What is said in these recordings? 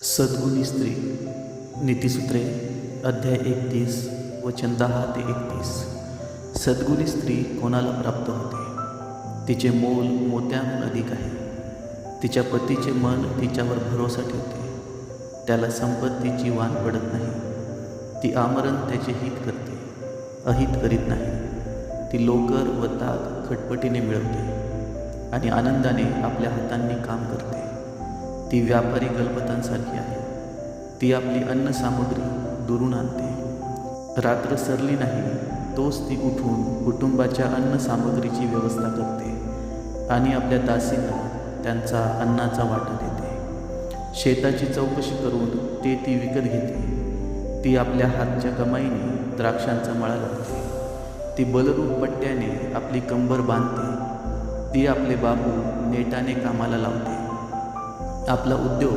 सद्गुणी स्त्री. नीतिसूत्रे अध्याय 31 वचन 10 ते 31. सद्गुणी स्त्री कोणाला प्राप्त होते? तिचे मोल मोत्यांहून अधिक आहे. तिच्या पतीचे मन तिच्यावर भरोसा ठेवते. त्याला संपत्तीची वाण पडत नाही. ती आमरण त्याचे हित करते, अहित करीत नाही. ती लोकर व ताग खटपटीने मिळवते आणि आनंदाने आपल्या हातांनी काम करते. ती व्यापारी गलबतांसारखी आहे. ती आपली अन्न सामग्री दुरून आणते. रात्र सरली नाही तोच ती उठून कुटुंबाच्या अन्न सामग्रीची व्यवस्था करते आणि आपल्या दासींना त्यांचा अन्नाचा वाटा देते. शेताची चौकशी करून ते ती विकत घेते. ती आपल्या हातच्या कमाईने द्राक्षांचा मळा लावते. ती बलरूप पट्ट्याने आपली कंबर बांधते. ती आपले बाहू नेटाने कामाला लावते. आपला उद्योग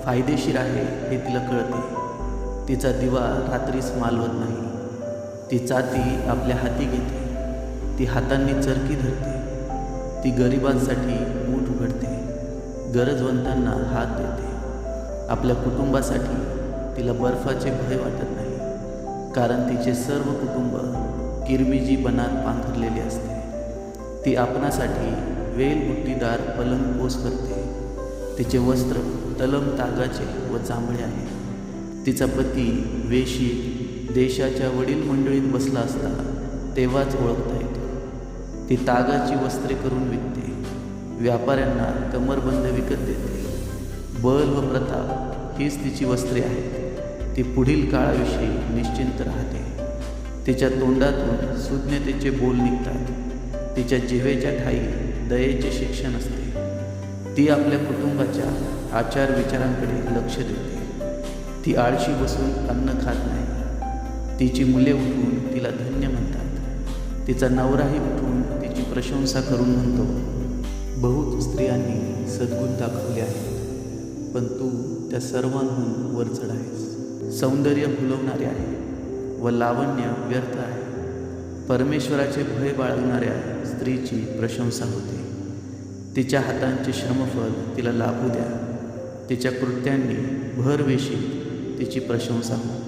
फायदेशीर आहे हे तिला कळते. तिचा दिवा रात्रीस मालवत नाही. ती चाती आपल्या हाती घेते. ती हातांनी चरखी धरते. ती गरिबांसाठी मूठ उघडते, गरजवंतांना हात देते. आपल्या कुटुंबासाठी तिला बर्फाचे भय वाटत नाही, कारण तिचे सर्व कुटुंब किरमिजी बनात पांघरलेले असते. ती आपणासाठी वेलबुट्टीदार पलंग पोस करते. तिचे वस्त्र तलम तागाचे व जांभळे आहे. तिचा पती वेशी देशाच्या वडील मंडळीत बसला असता तेव्हाच ओळखता येतो. ती तागाची वस्त्रे करून विकते. व्यापाऱ्यांना कमरबंद विकत देते. बल व प्रताप हीच तिची वस्त्रे आहेत. ती पुढील काळाविषयी निश्चिंत राहते. तिच्या तोंडातून सुज्ञतेचे बोल निघतात. तिच्या जिव्हेच्या ठाई दयेचे शिक्षण असते. ती आपल्या कुटुंबाच्या आचार विचारांकडे लक्ष देते. ती आळशी बसून अन्न खात नाही. तिची मुले उठून तिला धन्य म्हणतात. तिचा नवराही उठून तिची प्रशंसा करून म्हणतो. बहुत स्त्रियांनी सद्गुण दाखवले आहेत, पण तू त्या सर्वांहून वरचढ आहेस. सौंदर्य फुलवणारे आहे व लावण्य व्यर्थ आहे. परमेश्वराचे भय बाळगणाऱ्या स्त्रीची प्रशंसा होते. तिच्या हातांचे श्रमफल तिला लाभू द्या. तिच्या कृत्यांनी भरवेशी तिची प्रशंसा हो.